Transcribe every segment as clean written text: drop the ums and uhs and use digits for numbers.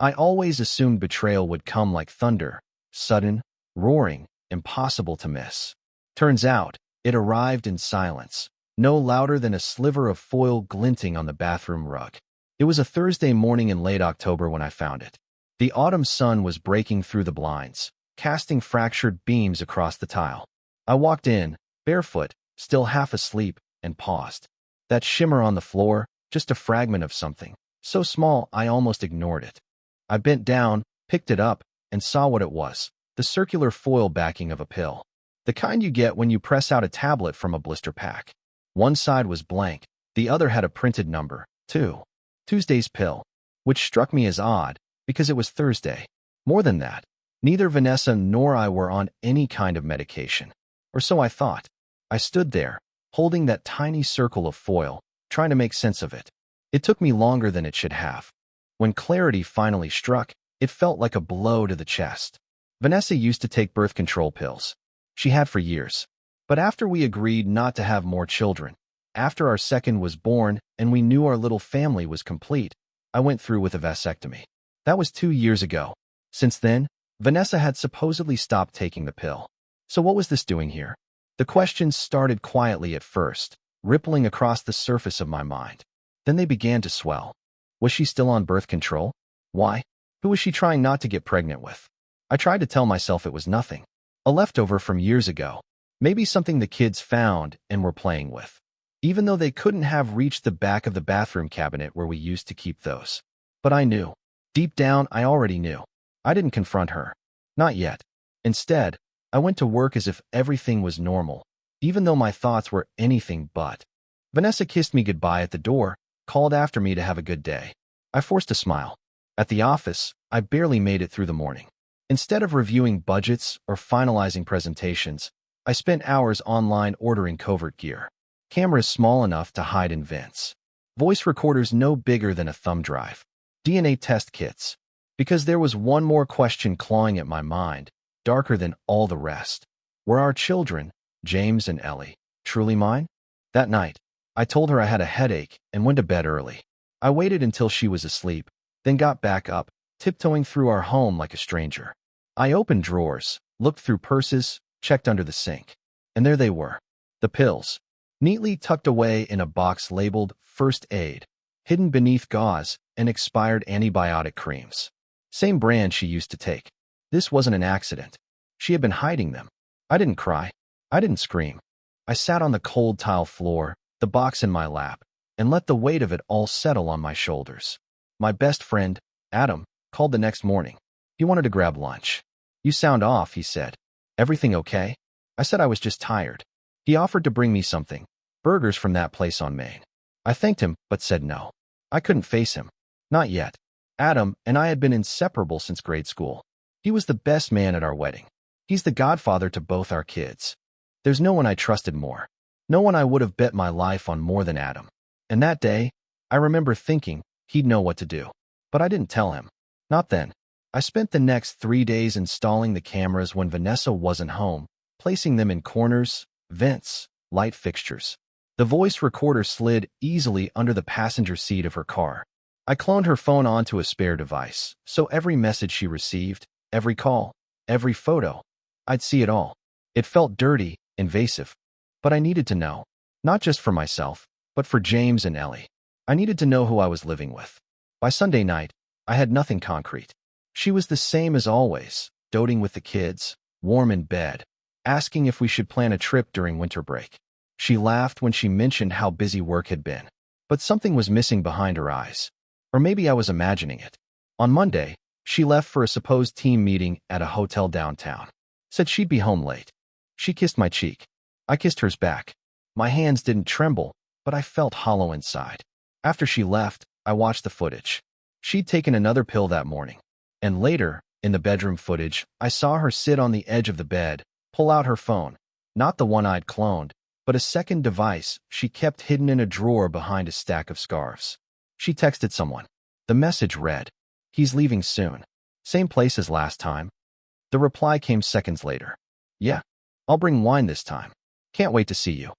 I always assumed betrayal would come like thunder, sudden, roaring, impossible to miss. Turns out, it arrived in silence, no louder than a sliver of foil glinting on the bathroom rug. It was a Thursday morning in late October when I found it. The autumn sun was breaking through the blinds, casting fractured beams across the tile. I walked in, barefoot, still half asleep, and paused. That shimmer on the floor, just a fragment of something, so small I almost ignored it. I bent down, picked it up, and saw what it was, the circular foil backing of a pill. The kind you get when you press out a tablet from a blister pack. One side was blank, the other had a printed number, 2. Tuesday's pill, which struck me as odd, because it was Thursday. More than that, neither Vanessa nor I were on any kind of medication. Or so I thought. I stood there, holding that tiny circle of foil, trying to make sense of it. It took me longer than it should have. When clarity finally struck, it felt like a blow to the chest. Vanessa used to take birth control pills. She had for years. But after we agreed not to have more children, after our second was born and we knew our little family was complete, I went through with a vasectomy. That was 2 years ago. Since then, Vanessa had supposedly stopped taking the pill. So what was this doing here? The questions started quietly at first, rippling across the surface of my mind. Then they began to swell. Was she still on birth control? Why? Who was she trying not to get pregnant with? I tried to tell myself it was nothing. A leftover from years ago. Maybe something the kids found and were playing with. Even though they couldn't have reached the back of the bathroom cabinet where we used to keep those. But I knew. Deep down, I already knew. I didn't confront her. Not yet. Instead, I went to work as if everything was normal, even though my thoughts were anything but. Vanessa kissed me goodbye at the door, called after me to have a good day. I forced a smile. At the office, I barely made it through the morning. Instead of reviewing budgets or finalizing presentations, I spent hours online ordering covert gear. Cameras small enough to hide in vents. Voice recorders no bigger than a thumb drive. DNA test kits. Because there was one more question clawing at my mind, darker than all the rest. Were our children, James and Ellie, truly mine? That night, I told her I had a headache and went to bed early. I waited until she was asleep, then got back up, tiptoeing through our home like a stranger. I opened drawers, looked through purses, checked under the sink. And there they were. The pills. Neatly tucked away in a box labeled First Aid, hidden beneath gauze and expired antibiotic creams. Same brand she used to take. This wasn't an accident. She had been hiding them. I didn't cry. I didn't scream. I sat on the cold tile floor, the box in my lap, and let the weight of it all settle on my shoulders. My best friend, Adam, called the next morning. He wanted to grab lunch. "You sound off," he said. "Everything okay?" I said I was just tired. He offered to bring me something, burgers from that place on Main. I thanked him, but said no. I couldn't face him. Not yet. Adam and I had been inseparable since grade school. He was the best man at our wedding. He's the godfather to both our kids. There's no one I trusted more. No one I would have bet my life on more than Adam. And that day, I remember thinking he'd know what to do. But I didn't tell him. Not then. I spent the next 3 days installing the cameras when Vanessa wasn't home, placing them in corners, vents, light fixtures. The voice recorder slid easily under the passenger seat of her car. I cloned her phone onto a spare device, so every message she received, every call, every photo, I'd see it all. It felt dirty, invasive. But I needed to know. Not just for myself, but for James and Ellie. I needed to know who I was living with. By Sunday night, I had nothing concrete. She was the same as always, doting with the kids, warm in bed, asking if we should plan a trip during winter break. She laughed when she mentioned how busy work had been. But something was missing behind her eyes. Or maybe I was imagining it. On Monday, she left for a supposed team meeting at a hotel downtown. Said she'd be home late. She kissed my cheek. I kissed hers back. My hands didn't tremble, but I felt hollow inside. After she left, I watched the footage. She'd taken another pill that morning. And later, in the bedroom footage, I saw her sit on the edge of the bed, pull out her phone. Not the one I'd cloned, but a second device she kept hidden in a drawer behind a stack of scarves. She texted someone. The message read, "He's leaving soon. Same place as last time." The reply came seconds later. "Yeah, I'll bring wine this time. Can't wait to see you."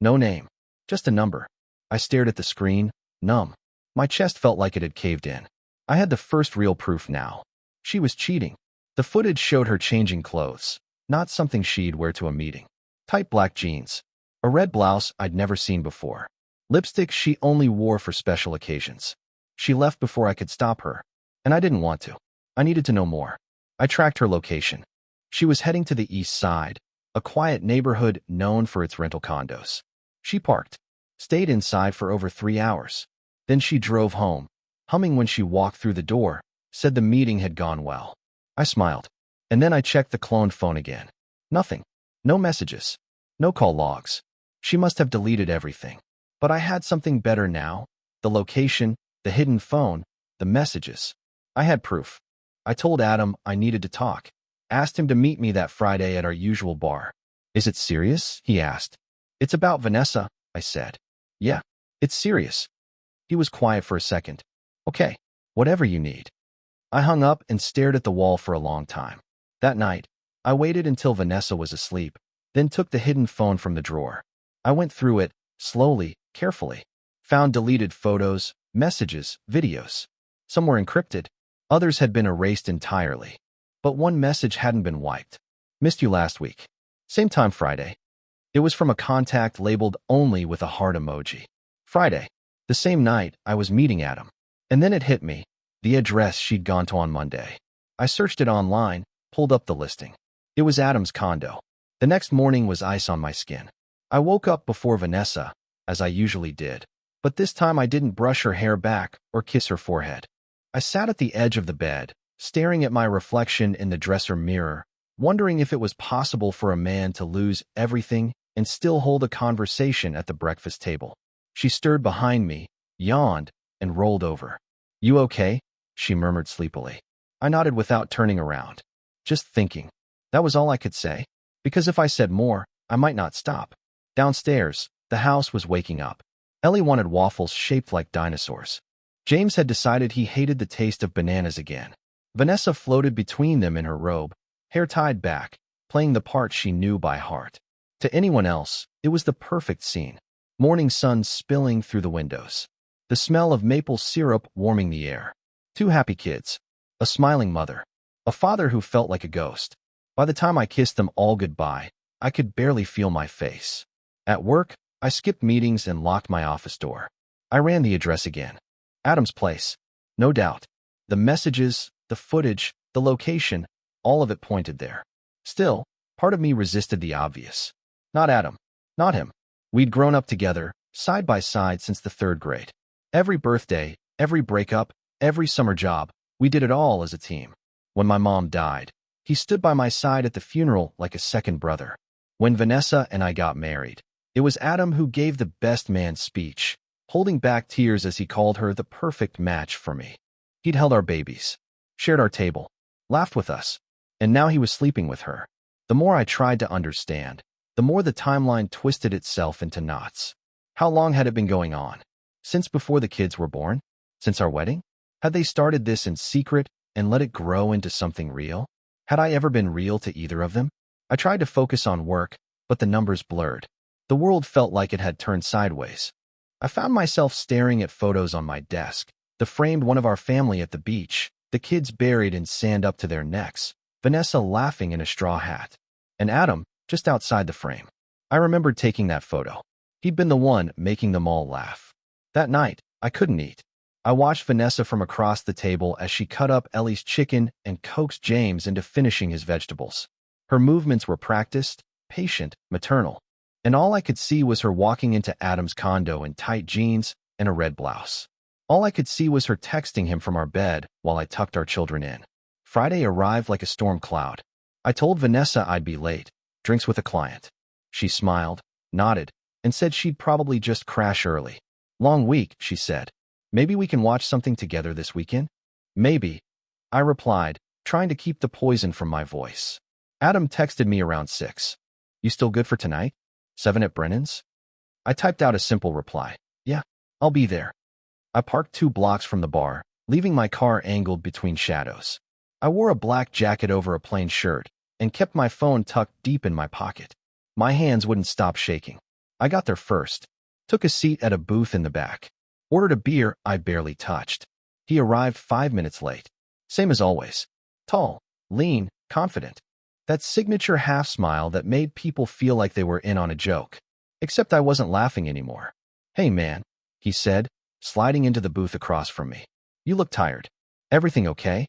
No name, just a number. I stared at the screen, numb. My chest felt like it had caved in. I had the first real proof now. She was cheating. The footage showed her changing clothes, not something she'd wear to a meeting. Tight black jeans, a red blouse I'd never seen before, lipstick she only wore for special occasions. She left before I could stop her, and I didn't want to. I needed to know more. I tracked her location. She was heading to the east side, a quiet neighborhood known for its rental condos. She parked, stayed inside for over 3 hours. Then she drove home, humming when she walked through the door, said the meeting had gone well. I smiled. And then I checked the cloned phone again. Nothing. No messages. No call logs. She must have deleted everything. But I had something better now. The location, the hidden phone, the messages. I had proof. I told Adam I needed to talk. Asked him to meet me that Friday at our usual bar. Is it serious? He asked. It's about Vanessa, I said. Yeah, it's serious. He was quiet for a second. Okay, whatever you need. I hung up and stared at the wall for a long time. That night, I waited until Vanessa was asleep, then took the hidden phone from the drawer. I went through it, slowly, carefully. Found deleted photos, messages, videos. Some were encrypted. Others had been erased entirely. But one message hadn't been wiped. Missed you last week. Same time Friday. It was from a contact labeled only with a heart emoji. Friday. The same night, I was meeting Adam. And then it hit me. The address she'd gone to on Monday. I searched it online, pulled up the listing. It was Adam's condo. The next morning was ice on my skin. I woke up before Vanessa, as I usually did. But this time I didn't brush her hair back or kiss her forehead. I sat at the edge of the bed, staring at my reflection in the dresser mirror, wondering if it was possible for a man to lose everything and still hold a conversation at the breakfast table. She stirred behind me, yawned, and rolled over. You okay? She murmured sleepily. I nodded without turning around. Just thinking. That was all I could say. Because if I said more, I might not stop. Downstairs, the house was waking up. Ellie wanted waffles shaped like dinosaurs. James had decided he hated the taste of bananas again. Vanessa floated between them in her robe, hair tied back, playing the part she knew by heart. To anyone else, it was the perfect scene. Morning sun spilling through the windows. The smell of maple syrup warming the air. 2 happy kids. A smiling mother. A father who felt like a ghost. By the time I kissed them all goodbye, I could barely feel my face. At work, I skipped meetings and locked my office door. I ran the address again. Adam's place. No doubt. The messages, the footage, the location, all of it pointed there. Still, part of me resisted the obvious. Not Adam. Not him. We'd grown up together, side by side since the 3rd grade. Every birthday, every breakup, every summer job, we did it all as a team. When my mom died, he stood by my side at the funeral like a second brother. When Vanessa and I got married, it was Adam who gave the best man speech, holding back tears as he called her the perfect match for me. He'd held our babies, shared our table, laughed with us, and now he was sleeping with her. The more I tried to understand, the more the timeline twisted itself into knots. How long had it been going on? Since before the kids were born? Since our wedding? Had they started this in secret and let it grow into something real? Had I ever been real to either of them? I tried to focus on work, but the numbers blurred. The world felt like it had turned sideways. I found myself staring at photos on my desk, the framed one of our family at the beach, the kids buried in sand up to their necks, Vanessa laughing in a straw hat, and Adam just outside the frame. I remembered taking that photo. He'd been the one making them all laugh. That night, I couldn't eat. I watched Vanessa from across the table as she cut up Ellie's chicken and coaxed James into finishing his vegetables. Her movements were practiced, patient, maternal. And all I could see was her walking into Adam's condo in tight jeans and a red blouse. All I could see was her texting him from our bed while I tucked our children in. Friday arrived like a storm cloud. I told Vanessa I'd be late, drinks with a client. She smiled, nodded, and said she'd probably just crash early. Long week, she said. Maybe we can watch something together this weekend? Maybe, I replied, trying to keep the poison from my voice. Adam texted me around 6. You still good for tonight? 7 at Brennan's? I typed out a simple reply. Yeah, I'll be there. I parked 2 blocks from the bar, leaving my car angled between shadows. I wore a black jacket over a plain shirt and kept my phone tucked deep in my pocket. My hands wouldn't stop shaking. I got there first, took a seat at a booth in the back, ordered a beer I barely touched. He arrived 5 minutes late. Same as always. Tall, lean, confident. That signature half-smile that made people feel like they were in on a joke. Except I wasn't laughing anymore. "Hey man," he said, sliding into the booth across from me. "You look tired. Everything okay?"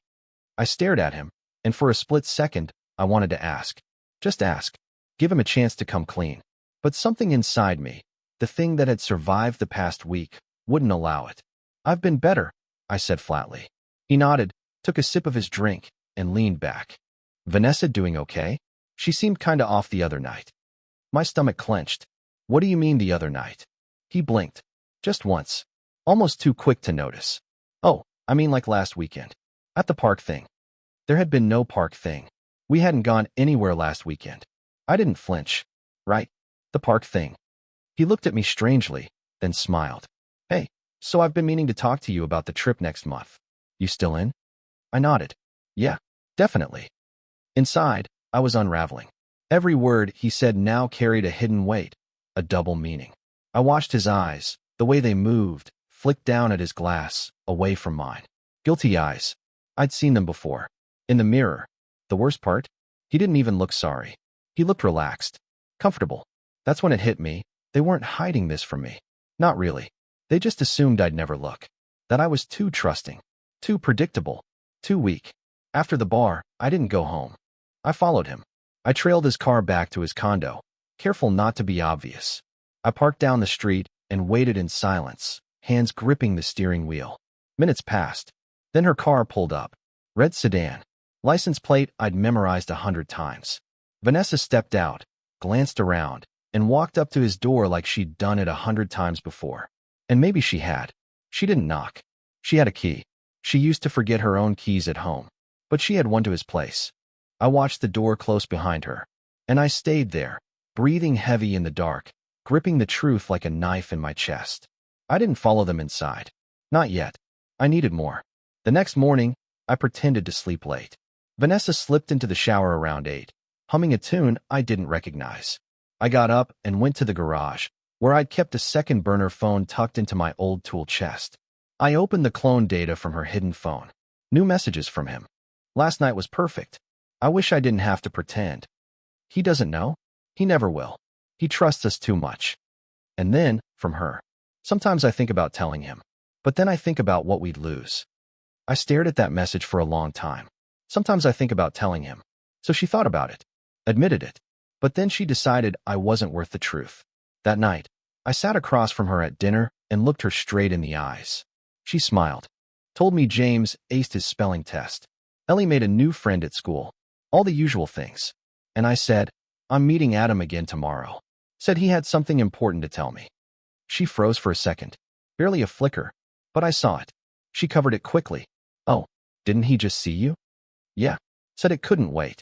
I stared at him, and for a split second, I wanted to ask. Just ask. Give him a chance to come clean. But something inside me, the thing that had survived the past week, wouldn't allow it. "I've been better," I said flatly. He nodded, took a sip of his drink, and leaned back. "Vanessa doing okay? She seemed kinda off the other night." My stomach clenched. "What do you mean the other night?" He blinked. "Just once. Almost too quick to notice." "Oh, I mean like last weekend. At the park thing." There had been no park thing. We hadn't gone anywhere last weekend. I didn't flinch. "Right. The park thing." He looked at me strangely, then smiled. "Hey, so I've been meaning to talk to you about the trip next month. You still in?" I nodded. "Yeah, definitely." Inside, I was unraveling. Every word he said now carried a hidden weight, a double meaning. I watched his eyes, the way they moved, flicked down at his glass, away from mine. Guilty eyes. I'd seen them before. In the mirror. The worst part? He didn't even look sorry. He looked relaxed. Comfortable. That's when it hit me. They weren't hiding this from me. Not really. They just assumed I'd never look. That I was too trusting. Too predictable. Too weak. After the bar, I didn't go home. I followed him. I trailed his car back to his condo, careful not to be obvious. I parked down the street and waited in silence, hands gripping the steering wheel. Minutes passed. Then her car pulled up. Red sedan. License plate I'd memorized 100 times. Vanessa stepped out, glanced around, and walked up to his door like she'd done it 100 times before. And maybe she had. She didn't knock. She had a key. She used to forget her own keys at home. But she had one to his place. I watched the door close behind her. And I stayed there, breathing heavy in the dark, gripping the truth like a knife in my chest. I didn't follow them inside. Not yet. I needed more. The next morning, I pretended to sleep late. Vanessa slipped into the shower around 8, humming a tune I didn't recognize. I got up and went to the garage, where I'd kept a second burner phone tucked into my old tool chest. I opened the clone data from her hidden phone. New messages from him. "Last night was perfect. I wish I didn't have to pretend." He doesn't know. He never will. He trusts us too much. And then, from her. "Sometimes I think about telling him. But then I think about what we'd lose." I stared at that message for a long time. "Sometimes I think about telling him." So she thought about it. Admitted it. But then she decided I wasn't worth the truth. That night, I sat across from her at dinner and looked her straight in the eyes. She smiled. Told me James aced his spelling test. Ellie made a new friend at school. All the usual things. And I said, "I'm meeting Adam again tomorrow." Said he had something important to tell me. She froze for a second. Barely a flicker. But I saw it. She covered it quickly. "Oh, didn't he just see you?" "Yeah." Said it couldn't wait.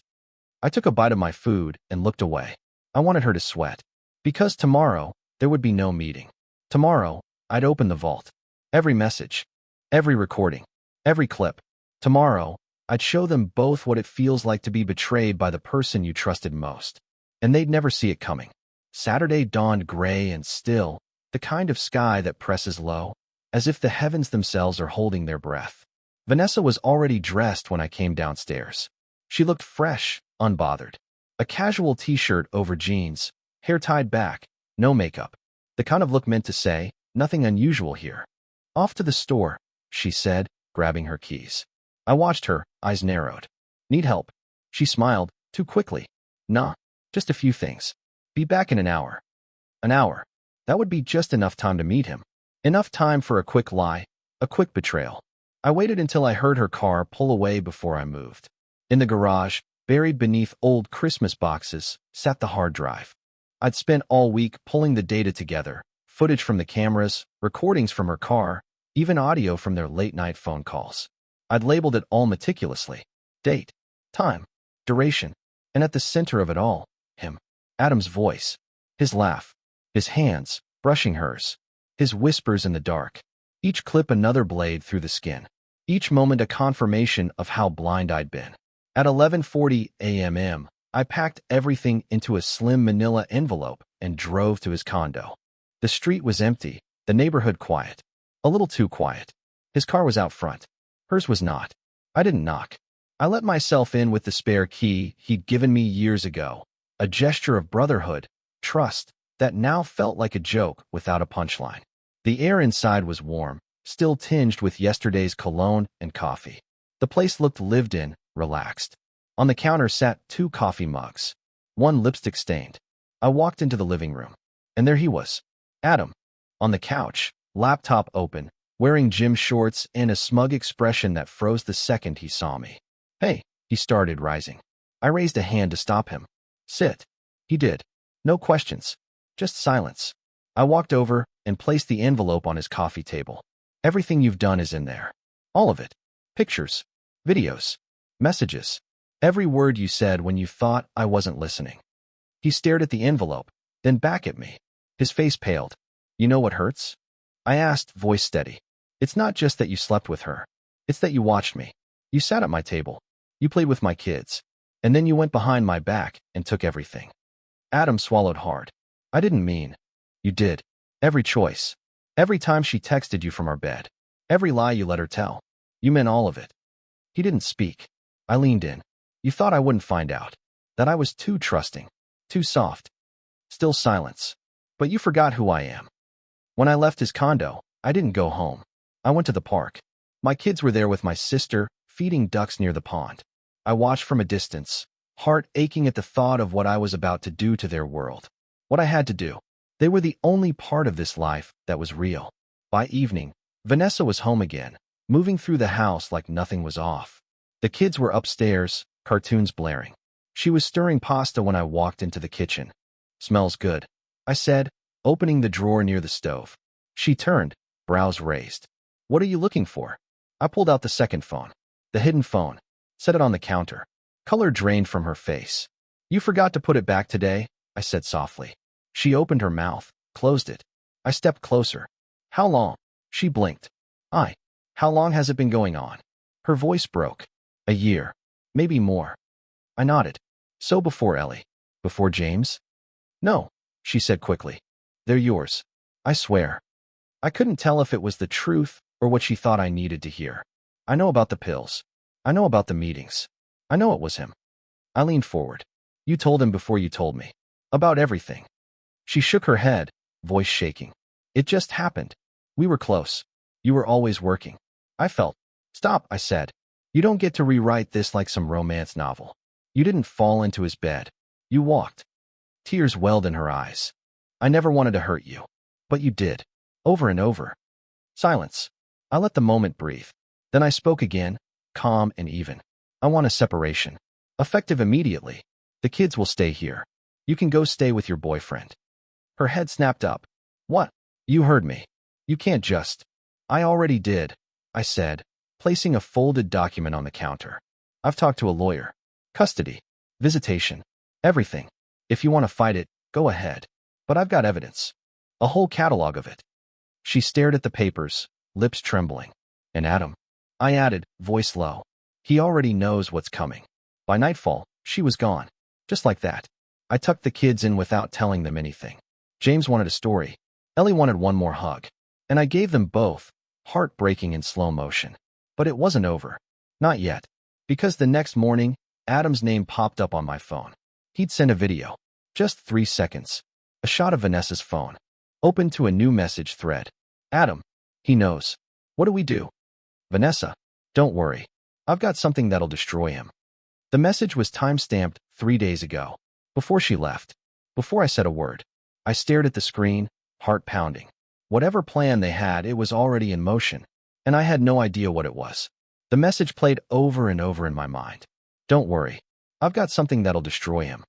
I took a bite of my food and looked away. I wanted her to sweat. Because tomorrow, there would be no meeting. Tomorrow, I'd open the vault. Every message. Every recording. Every clip. Tomorrow, I'd show them both what it feels like to be betrayed by the person you trusted most. And they'd never see it coming. Saturday dawned gray and still, the kind of sky that presses low, as if the heavens themselves are holding their breath. Vanessa was already dressed when I came downstairs. She looked fresh, unbothered. A casual t-shirt over jeans, hair tied back, no makeup. The kind of look meant to say, nothing unusual here. "Off to the store," she said, grabbing her keys. I watched her, eyes narrowed. "Need help?" She smiled, too quickly. "Nah, just a few things. Be back in an hour." An hour. That would be just enough time to meet him. Enough time for a quick lie, a quick betrayal. I waited until I heard her car pull away before I moved. In the garage, buried beneath old Christmas boxes, sat the hard drive. I'd spent all week pulling the data together, footage from the cameras, recordings from her car, even audio from their late-night phone calls. I'd labeled it all meticulously. Date, time, duration, and at the center of it all, him. Adam's voice. His laugh. His hands, brushing hers. His whispers in the dark. Each clip another blade through the skin. Each moment a confirmation of how blind I'd been. At 11:40 a.m., I packed everything into a slim manila envelope and drove to his condo. The street was empty, the neighborhood quiet. A little too quiet. His car was out front. Hers was not. I didn't knock. I let myself in with the spare key he'd given me years ago, a gesture of brotherhood, trust, that now felt like a joke without a punchline. The air inside was warm, still tinged with yesterday's cologne and coffee. The place looked lived in, relaxed. On the counter sat 2 coffee mugs, one lipstick stained. I walked into the living room, and there he was, Adam, on the couch, laptop open, wearing gym shorts and a smug expression that froze the second he saw me. "Hey," he started, rising. I raised a hand to stop him. "Sit." He did. No questions, just silence. I walked over and placed the envelope on his coffee table. "Everything you've done is in there. All of it. Pictures, videos, messages. Every word you said when you thought I wasn't listening." He stared at the envelope, then back at me. His face paled. "You know what hurts?" I asked, voice steady. "It's not just that you slept with her. It's that you watched me. You sat at my table. You played with my kids. And then you went behind my back and took everything." Adam swallowed hard. "I didn't mean." "You did. Every choice. Every time she texted you from our bed. Every lie you let her tell. You meant all of it." He didn't speak. I leaned in. "You thought I wouldn't find out. That I was too trusting. Too soft." Still silence. "But you forgot who I am." When I left his condo, I didn't go home. I went to the park. My kids were there with my sister, feeding ducks near the pond. I watched from a distance, heart aching at the thought of what I was about to do to their world. What I had to do. They were the only part of this life that was real. By evening, Vanessa was home again, moving through the house like nothing was off. The kids were upstairs, cartoons blaring. She was stirring pasta when I walked into the kitchen. "Smells good," I said, opening the drawer near the stove. She turned, brows raised. "What are you looking for?" I pulled out the second phone, the hidden phone, set it on the counter. Color drained from her face. "You forgot to put it back today," I said softly. She opened her mouth, closed it. I stepped closer. "How long?" She blinked. How long has it been going on?" Her voice broke. "A year. Maybe more." I nodded. "So before Ellie? Before James?" "No," she said quickly. "They're yours. I swear." I couldn't tell if it was the truth or what she thought I needed to hear. "I know about the pills. I know about the meetings. I know it was him." I leaned forward. "You told him before you told me. About everything." She shook her head, voice shaking. "It just happened. We were close. You were always working. I felt—" "Stop," I said. "You don't get to rewrite this like some romance novel. You didn't fall into his bed. You walked." Tears welled in her eyes. "I never wanted to hurt you. But you did. Over and over." Silence. I let the moment breathe. Then I spoke again, calm and even. "I want a separation. Effective immediately. The kids will stay here. You can go stay with your boyfriend." Her head snapped up. "What?" "You heard me. You can't just—" "I already did," I said, placing a folded document on the counter. "I've talked to a lawyer. Custody. Visitation. Everything. If you want to fight it, go ahead. But I've got evidence. A whole catalog of it." She stared at the papers, lips trembling. "And Adam," I added, voice low. "He already knows what's coming." By nightfall, she was gone. Just like that. I tucked the kids in without telling them anything. James wanted a story. Ellie wanted one more hug. And I gave them both, heartbreaking in slow motion. But it wasn't over. Not yet. Because the next morning, Adam's name popped up on my phone. He'd sent a video. Just 3 seconds. A shot of Vanessa's phone. Opened to a new message thread. "Adam. He knows. What do we do?" "Vanessa. Don't worry. I've got something that'll destroy him." The message was time-stamped 3 days ago. Before she left. Before I said a word. I stared at the screen, heart pounding. Whatever plan they had, it was already in motion, and I had no idea what it was. The message played over and over in my mind. "Don't worry. I've got something that'll destroy him."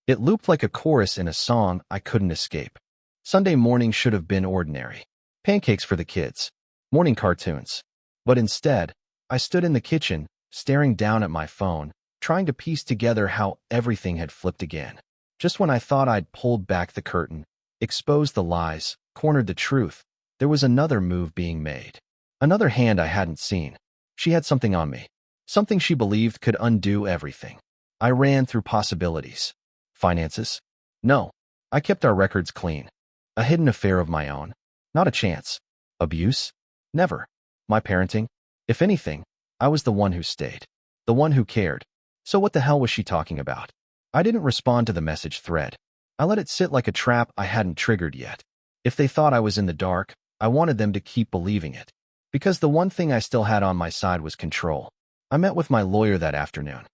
It looped like a chorus in a song I couldn't escape. Sunday morning should have been ordinary. Pancakes for the kids. Morning cartoons. But instead, I stood in the kitchen, staring down at my phone, trying to piece together how everything had flipped again. Just when I thought I'd pulled back the curtain, exposed the lies, cornered the truth, there was another move being made. Another hand I hadn't seen. She had something on me. Something she believed could undo everything. I ran through possibilities. Finances? No. I kept our records clean. A hidden affair of my own? Not a chance. Abuse? Never. My parenting? If anything, I was the one who stayed. The one who cared. So what the hell was she talking about? I didn't respond to the message thread. I let it sit like a trap I hadn't triggered yet. If they thought I was in the dark, I wanted them to keep believing it. Because the one thing I still had on my side was control. I met with my lawyer that afternoon.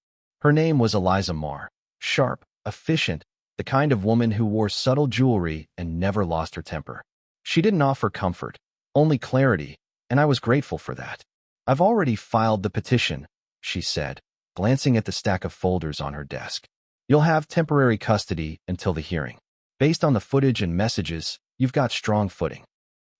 Her name was Eliza Marr. Sharp, efficient, the kind of woman who wore subtle jewelry and never lost her temper. She didn't offer comfort, only clarity, and I was grateful for that. I've already filed the petition, she said, glancing at the stack of folders on her desk. You'll have temporary custody until the hearing. Based on the footage and messages, you've got strong footing.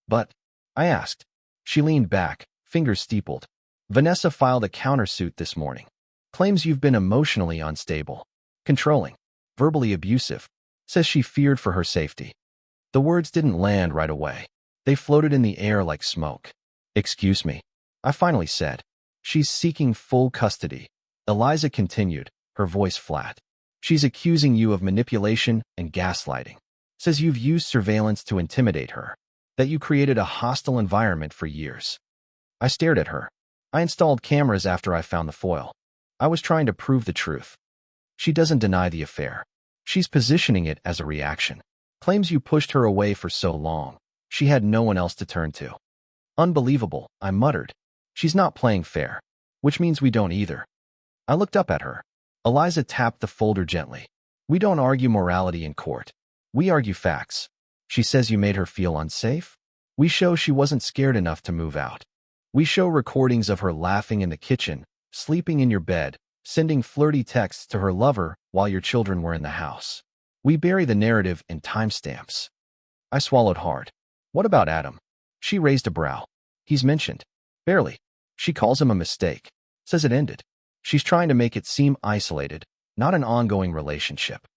But, I asked. She leaned back, fingers steepled. Vanessa filed a countersuit this morning. Claims you've been emotionally unstable, controlling, verbally abusive. Says she feared for her safety. The words didn't land right away. They floated in the air like smoke. Excuse me, I finally said. She's seeking full custody. Eliza continued, her voice flat. She's accusing you of manipulation and gaslighting. Says you've used surveillance to intimidate her. That you created a hostile environment for years. I stared at her. I installed cameras after I found the foil. I was trying to prove the truth. She doesn't deny the affair. She's positioning it as a reaction. Claims you pushed her away for so long. She had no one else to turn to. Unbelievable, I muttered. She's not playing fair. Which means we don't either. I looked up at her. Eliza tapped the folder gently. We don't argue morality in court. We argue facts. She says you made her feel unsafe? We show she wasn't scared enough to move out. We show recordings of her laughing in the kitchen, sleeping in your bed, sending flirty texts to her lover while your children were in the house. We bury the narrative in timestamps. I swallowed hard. What about Adam? She raised a brow. He's mentioned. Barely. She calls him a mistake. Says it ended. She's trying to make it seem isolated, not an ongoing relationship.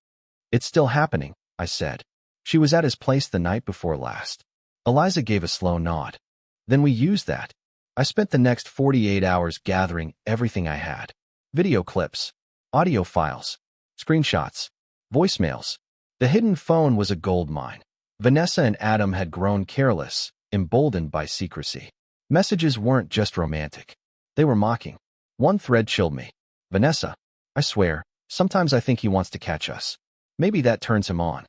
It's still happening, I said. She was at his place the night before last. Eliza gave a slow nod. Then we used that. I spent the next 48 hours gathering everything I had. Video clips, audio files, screenshots, voicemails. The hidden phone was a gold mine. Vanessa and Adam had grown careless, emboldened by secrecy. Messages weren't just romantic. They were mocking. One thread chilled me. Vanessa, I swear, sometimes I think he wants to catch us. Maybe that turns him on.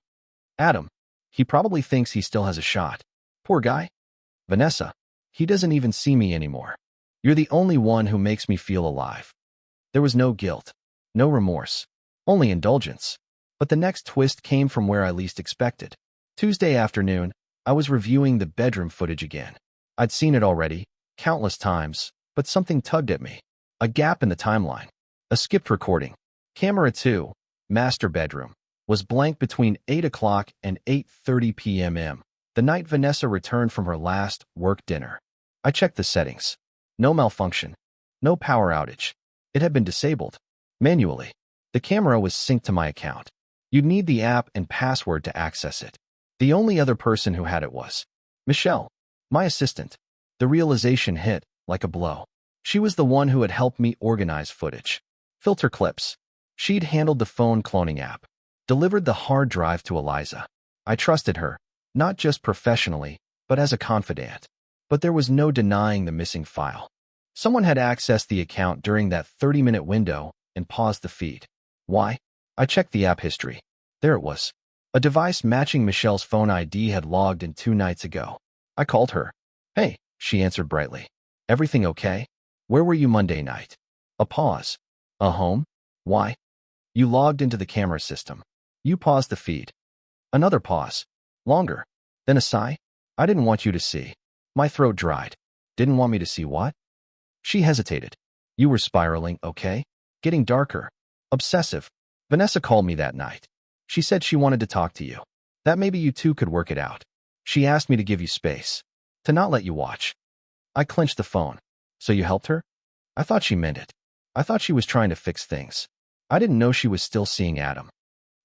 Adam, he probably thinks he still has a shot. Poor guy. Vanessa, he doesn't even see me anymore. You're the only one who makes me feel alive. There was no guilt, no remorse, only indulgence. But the next twist came from where I least expected. Tuesday afternoon, I was reviewing the bedroom footage again. I'd seen it already, countless times, but something tugged at me. A gap in the timeline. A skipped recording. Camera 2, master bedroom, was blank between 8 o'clock and 8:30 p.m. the night Vanessa returned from her last work dinner. I checked the settings. No malfunction. No power outage. It had been disabled. Manually. The camera was synced to my account. You'd need the app and password to access it. The only other person who had it was Michelle, my assistant. The realization hit like a blow. She was the one who had helped me organize footage. Filter clips. She'd handled the phone cloning app. Delivered the hard drive to Eliza. I trusted her, not just professionally, but as a confidant. But there was no denying the missing file. Someone had accessed the account during that 30-minute window and paused the feed. Why? I checked the app history. There it was. A device matching Michelle's phone ID had logged in 2 nights ago. I called her. Hey, she answered brightly. Everything okay? Where were you Monday night? A pause. Home? Why? You logged into the camera system. You paused the feed. Another pause. Longer. Then a sigh. I didn't want you to see. My throat dried. Didn't want me to see what? She hesitated. You were spiraling, okay? Getting darker. Obsessive. Vanessa called me that night. She said she wanted to talk to you. That maybe you two could work it out. She asked me to give you space. To not let you watch. I clenched the phone. So you helped her? I thought she meant it. I thought she was trying to fix things. I didn't know she was still seeing Adam.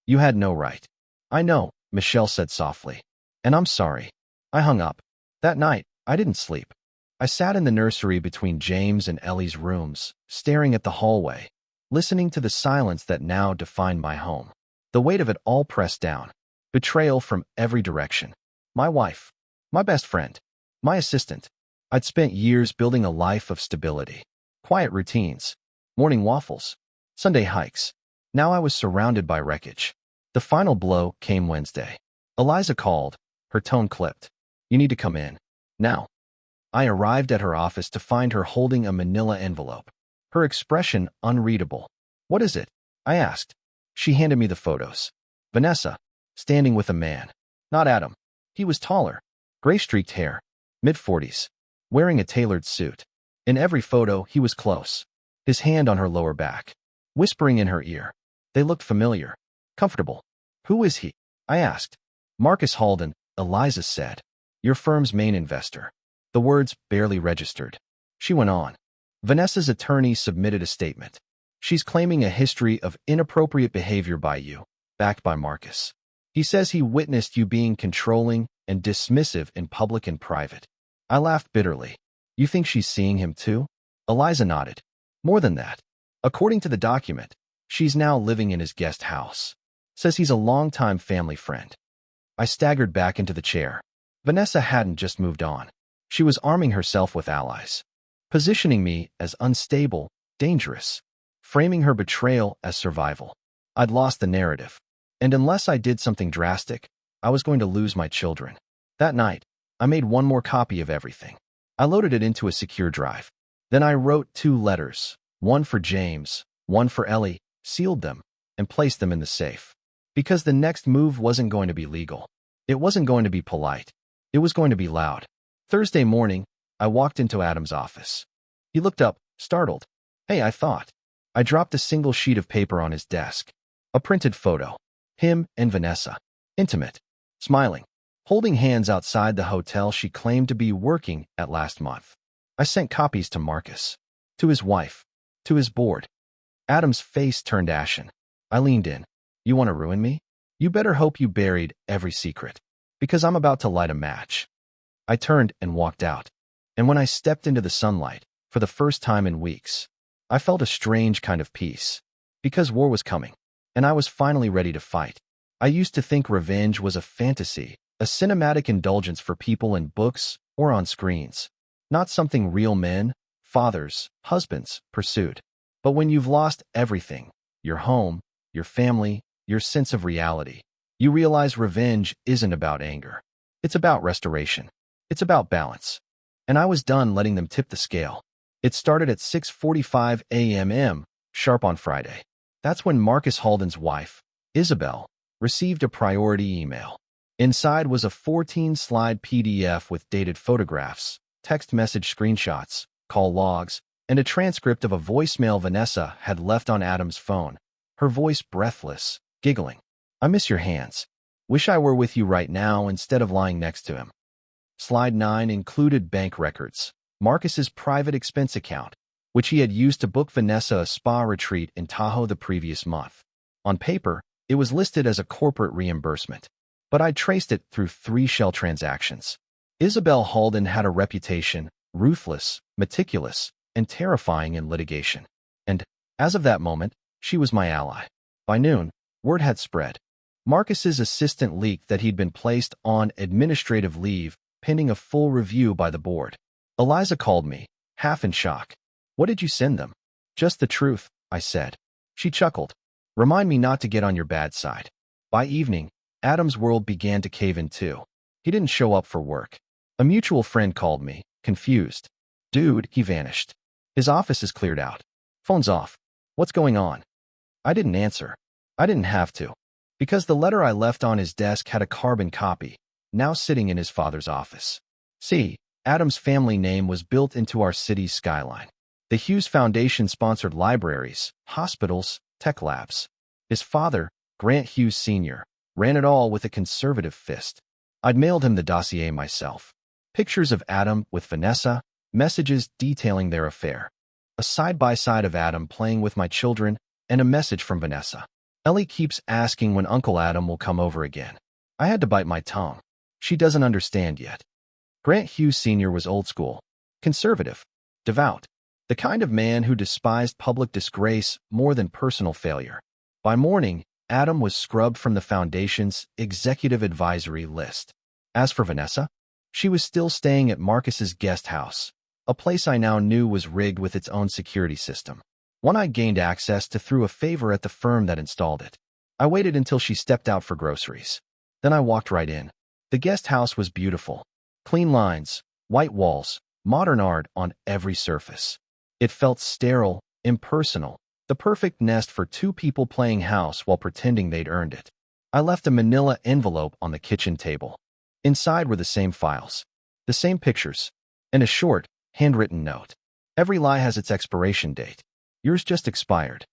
You had no right. I know, Michelle said softly. And I'm sorry. I hung up. That night, I didn't sleep. I sat in the nursery between James and Ellie's rooms, staring at the hallway, listening to the silence that now defined my home. The weight of it all pressed down. Betrayal from every direction. My wife. My best friend. My assistant. I'd spent years building a life of stability, quiet routines, morning waffles, Sunday hikes. Now I was surrounded by wreckage. The final blow came Wednesday. Eliza called, her tone clipped. You need to come in. Now. I arrived at her office to find her holding a manila envelope, her expression unreadable. What is it? I asked. She handed me the photos. Vanessa, standing with a man. Not Adam. He was taller, gray-streaked hair, mid-40s, wearing a tailored suit. In every photo, he was close, his hand on her lower back, whispering in her ear. They looked familiar, comfortable. Who is he? I asked. Marcus Halden, Eliza said. Your firm's main investor. The words barely registered. She went on. Vanessa's attorney submitted a statement. She's claiming a history of inappropriate behavior by you, backed by Marcus. He says he witnessed you being controlling and dismissive in public and private. I laughed bitterly. You think she's seeing him too? Eliza nodded. More than that. According to the document, she's now living in his guest house. Says he's a longtime family friend. I staggered back into the chair. Vanessa hadn't just moved on. She was arming herself with allies, positioning me as unstable, dangerous, framing her betrayal as survival. I'd lost the narrative, and unless I did something drastic, I was going to lose my children. That night, I made one more copy of everything. I loaded it into a secure drive. Then I wrote 2 letters, one for James, one for Ellie, sealed them, and placed them in the safe. Because the next move wasn't going to be legal. It wasn't going to be polite. It was going to be loud. Thursday morning, I walked into Adam's office. He looked up, startled. Hey, I thought. I dropped a single sheet of paper on his desk. A printed photo. Him and Vanessa. Intimate. Smiling. Holding hands outside the hotel she claimed to be working at last month. I sent copies to Marcus. To his wife. To his board. Adam's face turned ashen. I leaned in. You want to ruin me? You better hope you buried every secret. Because I'm about to light a match. I turned and walked out. And when I stepped into the sunlight, for the first time in weeks, I felt a strange kind of peace. Because war was coming, and I was finally ready to fight. I used to think revenge was a fantasy, a cinematic indulgence for people in books or on screens. Not something real men, fathers, husbands, pursued. But when you've lost everything, your home, your family, your sense of reality, you realize revenge isn't about anger. It's about restoration. It's about balance. And I was done letting them tip the scale. It started at 6:45 a.m. sharp on Friday. That's when Marcus Halden's wife, Isabel, received a priority email. Inside was a 14-slide PDF with dated photographs, text message screenshots, call logs, and a transcript of a voicemail Vanessa had left on Adam's phone, her voice breathless, giggling. I miss your hands. Wish I were with you right now instead of lying next to him. Slide 9 included bank records, Marcus's private expense account, which he had used to book Vanessa a spa retreat in Tahoe the previous month. On paper, it was listed as a corporate reimbursement, but I traced it through 3 shell transactions. Isabel Halden had a reputation, ruthless, meticulous, and terrifying in litigation. And, as of that moment, she was my ally. By noon, word had spread. Marcus's assistant leaked that he'd been placed on administrative leave pending a full review by the board. Eliza called me, half in shock. What did you send them? Just the truth, I said. She chuckled. Remind me not to get on your bad side. By evening, Adam's world began to cave in too. He didn't show up for work. A mutual friend called me, confused. Dude, he vanished. His office is cleared out. Phone's off. What's going on? I didn't answer. I didn't have to. Because the letter I left on his desk had a carbon copy, now sitting in his father's office. See, Adam's family name was built into our city's skyline. The Hughes Foundation sponsored libraries, hospitals, tech labs. His father, Grant Hughes Sr., ran it all with a conservative fist. I'd mailed him the dossier myself. Pictures of Adam with Vanessa, messages detailing their affair. A side-by-side of Adam playing with my children, and a message from Vanessa. Ellie keeps asking when Uncle Adam will come over again. I had to bite my tongue. She doesn't understand yet. Grant Hughes Sr. was old school, conservative, devout, the kind of man who despised public disgrace more than personal failure. By morning, Adam was scrubbed from the Foundation's executive advisory list. As for Vanessa, She was still staying at Marcus's guest house, a place I now knew was rigged with its own security system. One I gained access to through a favor at the firm that installed it. I waited until she stepped out for groceries. Then I walked right in. The guest house was beautiful. Clean lines, white walls, modern art on every surface. It felt sterile, impersonal, the perfect nest for two people playing house while pretending they'd earned it. I left a manila envelope on the kitchen table. Inside were the same files, the same pictures, and a short, handwritten note. Every lie has its expiration date. Yours just expired.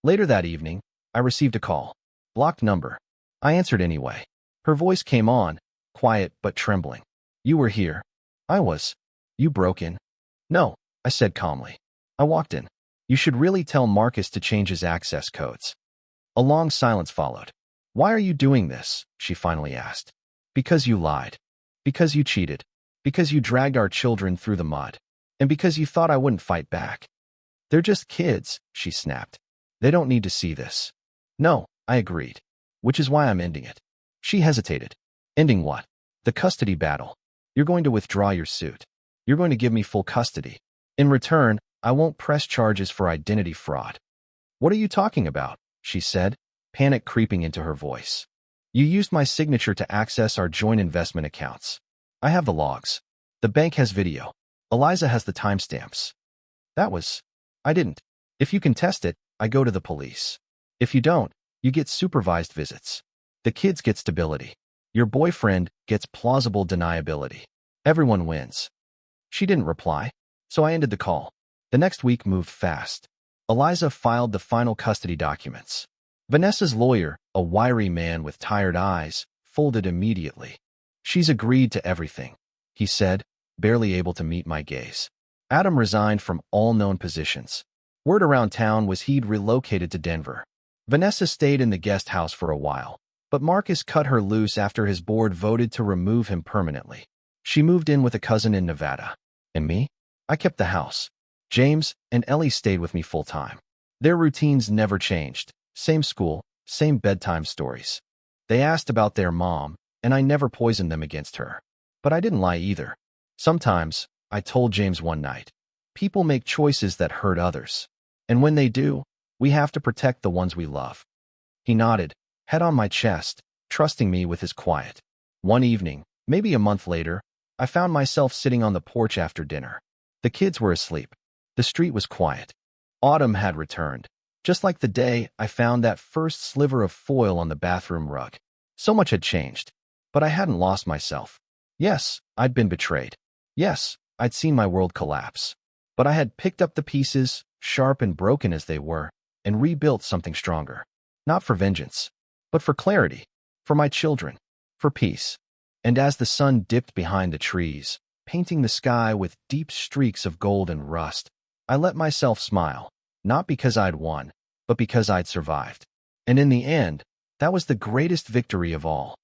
Later that evening, I received a call. Blocked number. I answered anyway. Her voice came on, quiet but trembling. You were here. I was. You broke in? No, I said calmly. I walked in. You should really tell Marcus to change his access codes. A long silence followed. Why are you doing this? She finally asked. Because you lied. Because you cheated. Because you dragged our children through the mud. And because you thought I wouldn't fight back. They're just kids, she snapped. They don't need to see this. No, I agreed. Which is why I'm ending it. She hesitated. Ending what? The custody battle. You're going to withdraw your suit. You're going to give me full custody. In return, I won't press charges for identity fraud. What are you talking about? She said, panic creeping into her voice. You used my signature to access our joint investment accounts. I have the logs. The bank has video. Eliza has the timestamps. I didn't. If you contest it, I go to the police. If you don't, you get supervised visits. The kids get stability. Your boyfriend gets plausible deniability. Everyone wins. She didn't reply, so I ended the call. The next week moved fast. Eliza filed the final custody documents. Vanessa's lawyer, a wiry man with tired eyes, folded immediately. She's agreed to everything, he said, barely able to meet my gaze. Adam resigned from all known positions. Word around town was he'd relocated to Denver. Vanessa stayed in the guest house for a while, but Marcus cut her loose after his board voted to remove him permanently. She moved in with a cousin in Nevada. And me? I kept the house. James and Ellie stayed with me full-time. Their routines never changed. Same school, same bedtime stories. They asked about their mom, and I never poisoned them against her. But I didn't lie either. Sometimes, I told James one night, people make choices that hurt others. And when they do, we have to protect the ones we love. He nodded, head on my chest, trusting me with his quiet. One evening, maybe a month later, I found myself sitting on the porch after dinner. The kids were asleep. The street was quiet. Autumn had returned, just like the day I found that first sliver of foil on the bathroom rug. So much had changed, but I hadn't lost myself. Yes, I'd been betrayed. Yes, I'd seen my world collapse. But I had picked up the pieces, sharp and broken as they were, and rebuilt something stronger. Not for vengeance, but for clarity, for my children, for peace. And as the sun dipped behind the trees, painting the sky with deep streaks of gold and rust, I let myself smile, not because I'd won, but because I'd survived. And in the end, that was the greatest victory of all.